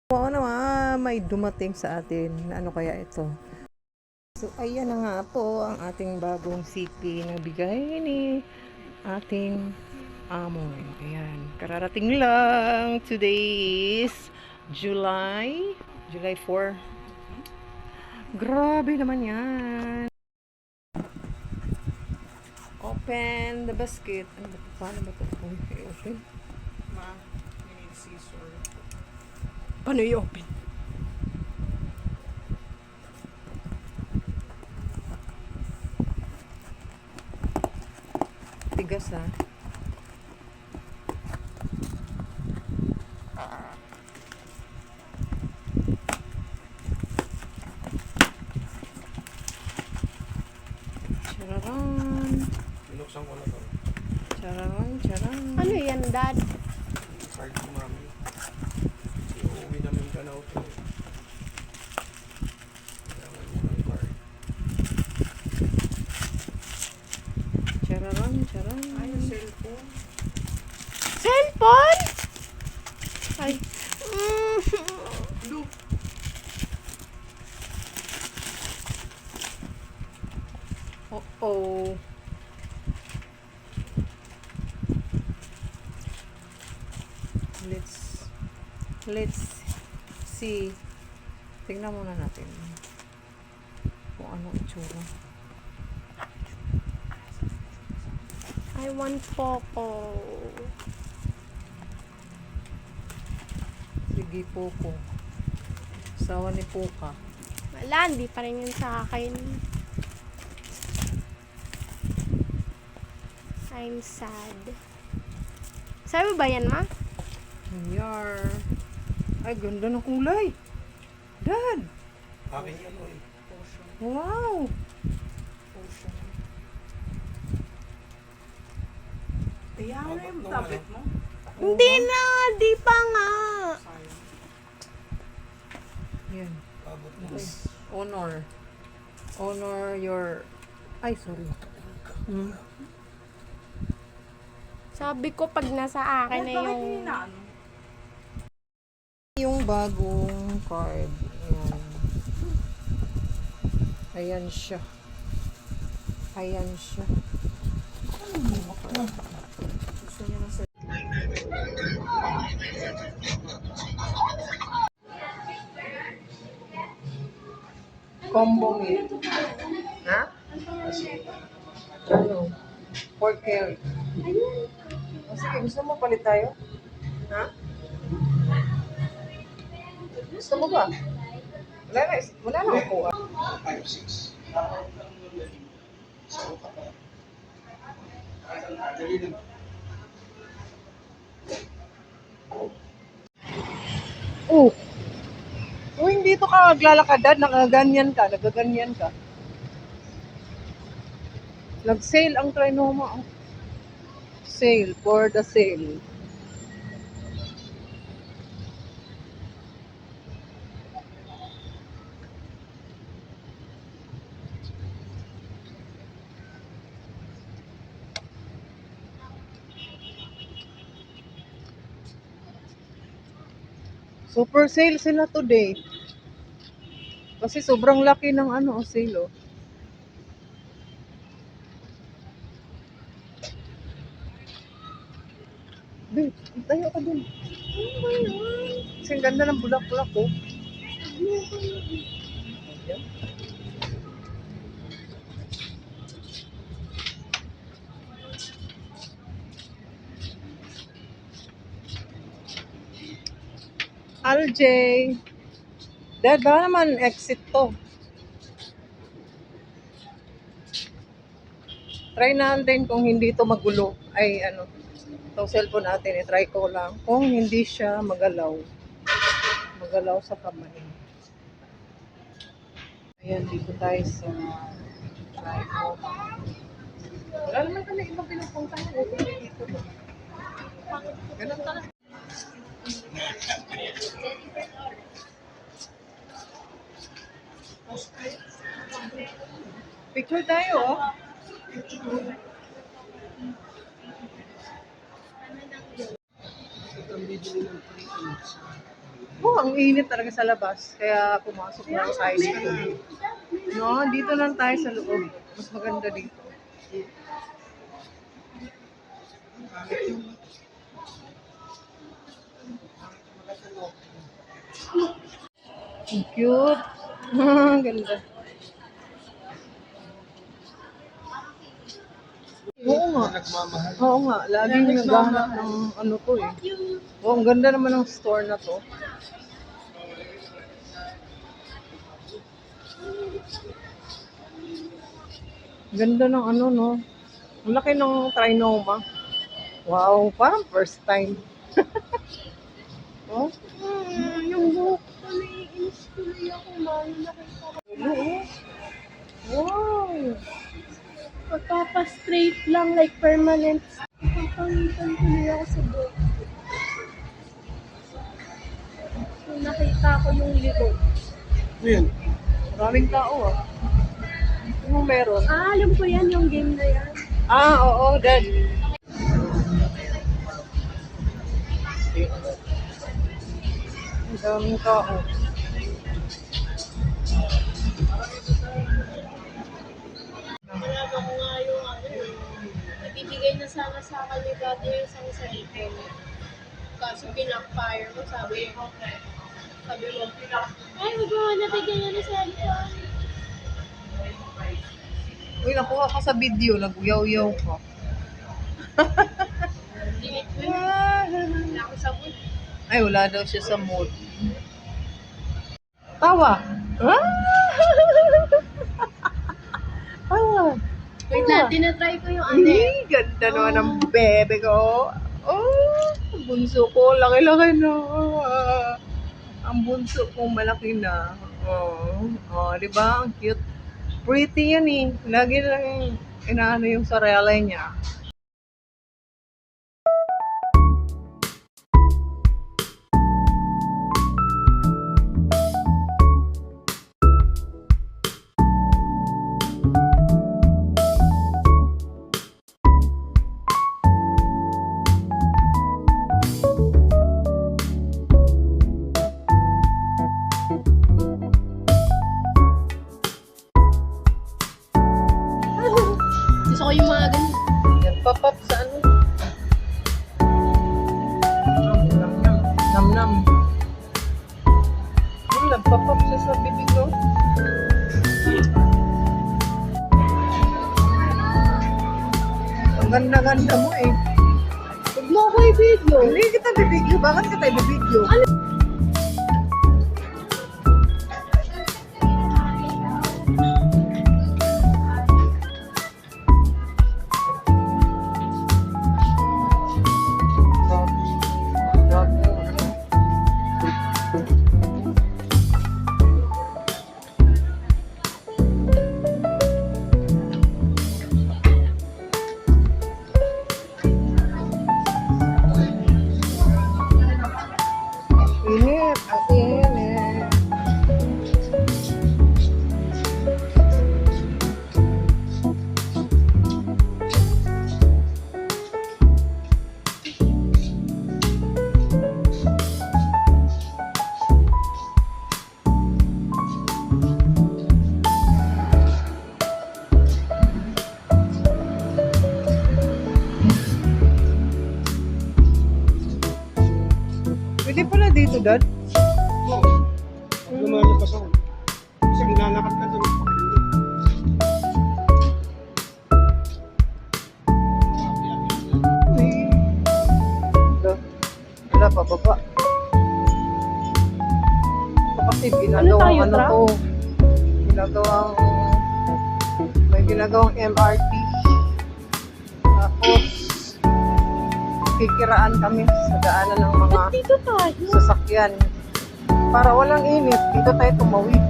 Oo naman, may dumating sa atin. Ano kaya ito? So, ayan na nga po ang ating bagong CP na bigay ni ating amo. Ayan, kararating lang. Today is July 4. Grabe naman yan. Open the basket. Ano ba? Paano ba ito? Open? Ma, you need scissor. Paano i-open? Tigas ha. Chararan. Binuksan ko na to. Chararan, charan. Ano yan, Dad? Card ko mami. Uuwi na Mindanao to. Kailangan mo ng card. Chararan, charan. Ay, cellphone. Cellphone? Ay. Look. Oh. Let's see. Tingnan muna natin kung ano itsura. I want Poco. Sige, Poco. Sawa ni Poca. Wala, hindi pa rin yun sa akin. I'm sad. Sabi mo ba yan, Ma? Yar. Ay, ganda ng kulay. Dad. Akin yan o eh. Wow. Kaya mo yung tablet mo? Hindi na, di pa nga. Sayang. Yan. Abot mo. Okay. Honor your... Ay, sorry. Sabi ko pag nasa akin na yung... Yung bagong card. Ayan. Ayan siya. Ayan siya. Gusto niya ng Combo meal. Ha? Ano? Pork curry. O sige, gusto mo palit tayo? Ha? Gusto mo ba? Wala na ako. 5-6. Sa uka pa. Dali lang. Oh! Kung hindi to ka maglalakad, Dad, nagaganyan ka. Nag-sale ang Trinoma. Sale, for the sale. Super sale sila today. Kasi sobrang laki ng sale, oh. Babe, tayo ka dun. Kasi ang ganda ng bulak-bulak, oh. Ayan. RJ. Dad, baka naman exit to. Try natin kung hindi to magulo. Ay, itong cellphone natin, i-try ko lang. Kung hindi siya magalaw. Magalaw sa kamay. Ayan, dito tayo sa try ko. Wala naman kami ibang pinupuntahan. Dito. Ganun talaga. Picture tayo, oh. Ito ang bibili ng 3 inch. Oh, ang init talaga sa labas. Kaya pumasok na tayo dito. No, dito lang tayo sa loob. Mas maganda dito. Ang cute. Ang ganda. Oo nga. Nagmamahal. Oo nga. Laging naghahanap ng ano to eh. Oh, ang ganda naman ng store na to. Ganda ng ano, no? Ang laki ng trinoma. Wow, parang first time. Oh, Yung buhok ko, naiinis tuloy ako, man. Nakita ko. hello. Wow. Pagpapa-straight lang, like permanent. Papangitan tuloy ako sa buhok. So, nakita ko yung libog. Ano yan? Maraming tao ah. Ano meron? Ah, alam ko yan, yung game na yan. Ah, oo, dad. Ang daming tao. Nalaman ko nga yung ibibigay na sana sa akin ni Daddy yung isang cellphone. Kaso pinakfire mo, sabi mo, ay, huwag mo nabigyan niya ng cellphone. Uy, nakuha ko sa video. Nag-uyaw-uyaw ko. Delete mo yun. Wala ako sa mood. Ay, wala daw siya sa mood. Tawa! Ah! Tawa! Wait lang, tinatry ko yung ano eh. Ay, ganda naman ng bebe ko. Oh, bunso ko. Laki-laki na. Ang bunso ko malaki na. Oh, di ba? Ang cute. Pretty yan eh. Lagi lang inaano yung sarela niya. Gusto ko yung mga ganun. Yan, pop-up sa ano? Nam-nam. Nam-nam. Nagpop-up siya sa bibig ko. Ang ganda-ganda mo eh. Huwag mo ako i-video. Hindi kita bibigyo. Bakit kita bibigyo? Init, ang init. Pwede pala dito, Dad. Lumalabas ako. Kasi nilalakad ka doon. Uy. Wala, pababa. Kasi ginagawang tayo, ano truck? to. Ginagawang may ginagawang MRT. Tapos kikiraan kami sa daanan ng mga Ba't dito tayo? sasakyan. Para walang init, dito tayo tumawid.